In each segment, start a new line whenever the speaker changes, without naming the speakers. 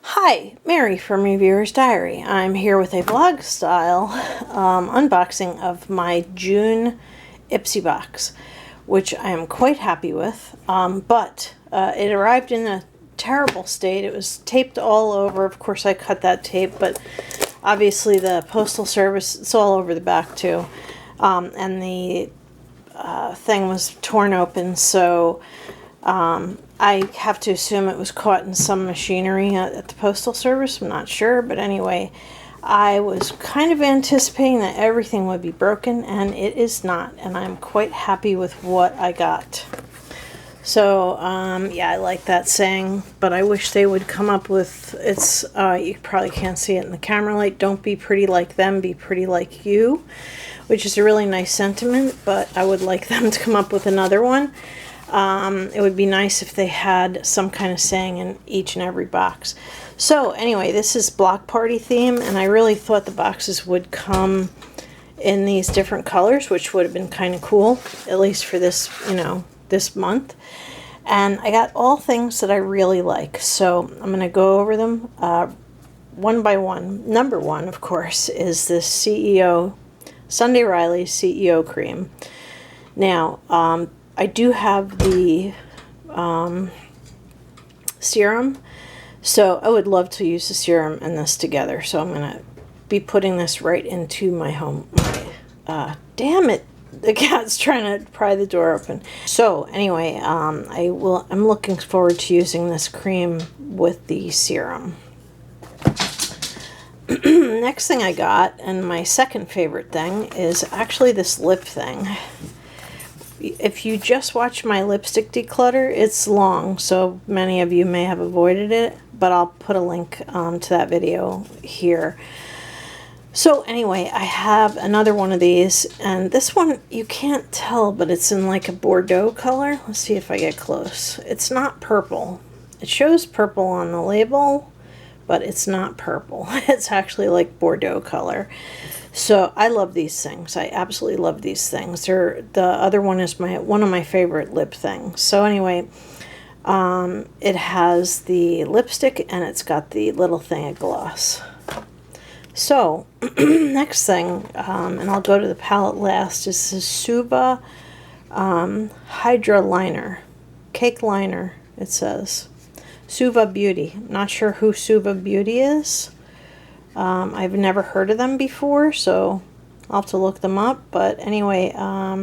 Hi, Mary from Reviewer's Diary. I'm here with a vlog style unboxing of my June IPSY box, which I am quite happy with, but it arrived in a terrible state. It was taped all over. Of course, I cut that tape, but obviously the postal service, it's all over the back too, and the thing was torn open, so I have to assume it was caught in some machinery at the Postal Service. I'm not sure, but anyway, I was kind of anticipating that everything would be broken, and it is not, and I'm quite happy with what I got. So, yeah, I like that saying, but I wish they would come up with, you probably can't see it in the camera light, don't be pretty like them, be pretty like you, which is a really nice sentiment, but I would like them to come up with another one. It would be nice if they had some kind of saying in each and every box. So anyway, this is block party theme, and I really thought the boxes would come in these different colors, which would have been kind of cool, at least for this, this month. And I got all things that I really like, so I'm going to go over them one by one. Number one, of course, is this Sunday Riley's CEO cream. Now, I do have the serum, so I would love to use the serum and this together. So I'm going to be putting this right into my home. Damn it, the cat's trying to pry the door open. So anyway, I'm looking forward to using this cream with the serum. Next thing I got, and my second favorite thing, is actually this lip thing. If you just watch my lipstick declutter, it's long, so many of you may have avoided it, but I'll put a link to that video here. So anyway, I have another one of these, and this one, you can't tell, but it's in like a Bordeaux color. Let's see if I get close. It's not purple. It shows purple on the label, but it's not purple. It's actually like Bordeaux color. So I love these things. I absolutely love these things. The other one is one of my favorite lip things. So anyway, it has the lipstick and it's got the little thing of gloss. So next thing, and I'll go to the palette last, is the Suva Hydra Liner, Cake Liner, it says. Suva Beauty. I'm not sure who Suva Beauty is. I've never heard of them before, so I'll have to look them up. But anyway, yeah,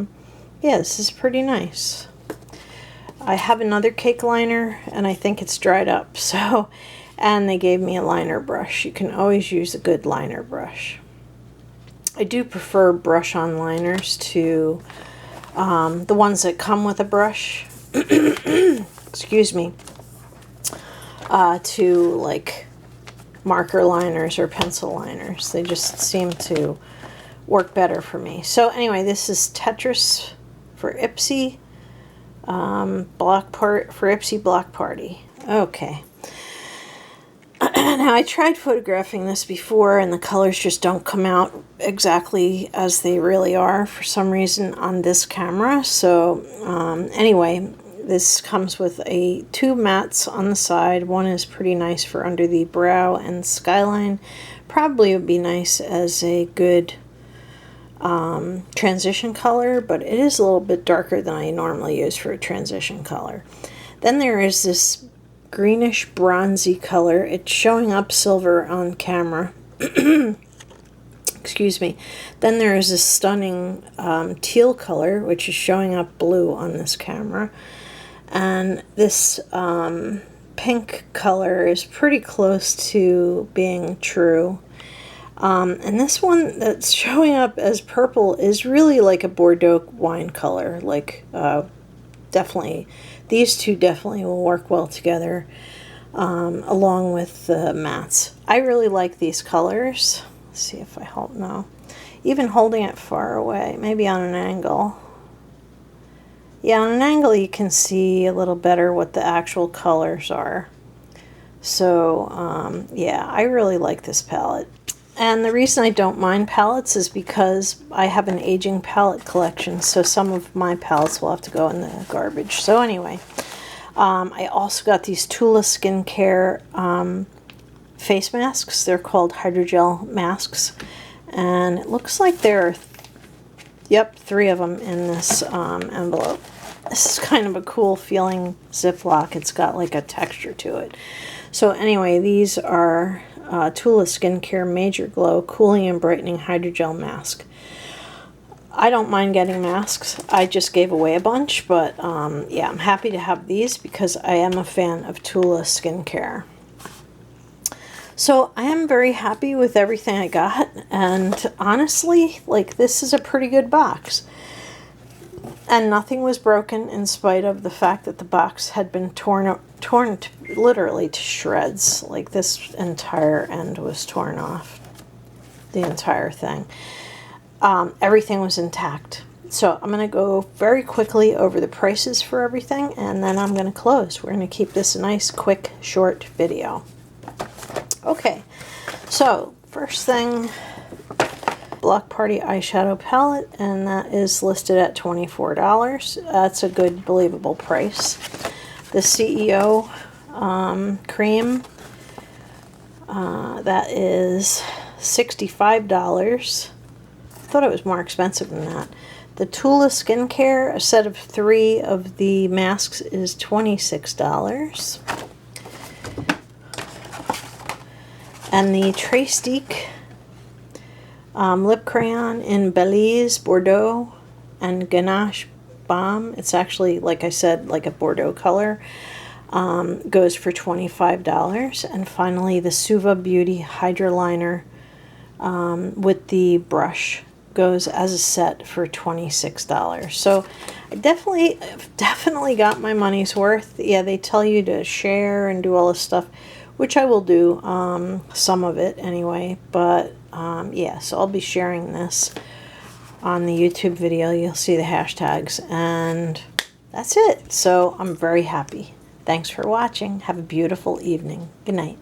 this is pretty nice. I have another cake liner, and I think it's dried up. So, and they gave me a liner brush. You can always use a good liner brush. I do prefer brush-on liners to the ones that come with a brush. Excuse me. To like marker liners or pencil liners. They just seem to work better for me. So anyway, this is Tetris for IPSY IPSY Block Party. Okay. Now I tried photographing this before, and the colors just don't come out exactly as they really are for some reason on this camera. So anyway, this comes with two mattes on the side. One is pretty nice for under the brow and skyline. Probably would be nice as a good transition color, but it is a little bit darker than I normally use for a transition color. Then there is this greenish bronzy color. It's showing up silver on camera. Excuse me. Then there is this stunning teal color, which is showing up blue on this camera. And this pink color is pretty close to being true. And this one that's showing up as purple is really like a Bordeaux wine color. Like, definitely, these two definitely will work well together, along with the mattes. I really like these colors. Let's see if I hold, no. Even holding it far away, maybe on an angle. Yeah, on an angle you can see a little better what the actual colors are. So, yeah, I really like this palette. And the reason I don't mind palettes is because I have an aging palette collection, so some of my palettes will have to go in the garbage. So anyway, I also got these Tula Skincare face masks. They're called hydrogel masks. And it looks like there are, yep, 3 of them in this envelope. This is kind of a cool feeling Ziploc. It's got like a texture to it. So anyway, these are Tula Skincare Major Glow Cooling and Brightening Hydrogel Mask. I don't mind getting masks. I just gave away a bunch, but yeah, I'm happy to have these because I am a fan of Tula Skincare. So I am very happy with everything I got, and honestly, like, this is a pretty good box. And nothing was broken in spite of the fact that the box had been torn literally to shreds. Like, this entire end was torn off. The entire thing. Everything was intact. So I'm going to go very quickly over the prices for everything, and then I'm going to close. We're going to keep this a nice, quick, short video. Okay, so first thing, Block Party eyeshadow palette, and that is listed at $24. That's a good, believable price. The CEO cream, that is $65. I thought it was more expensive than that. The Tula Skincare, a set of 3 of the masks, is $26. And the Trace-Stick lip crayon in Belize, Bordeaux, and Ganache Balm. It's actually, like I said, like a Bordeaux color. Goes for $25. And finally, the Suva Beauty Hydroliner with the brush goes as a set for $26. So I definitely got my money's worth. Yeah, they tell you to share and do all this stuff, which I will do, some of it anyway. But yeah, so I'll be sharing this on the YouTube video. You'll see the hashtags, and that's it. So I'm very happy. Thanks for watching. Have a beautiful evening. Good night.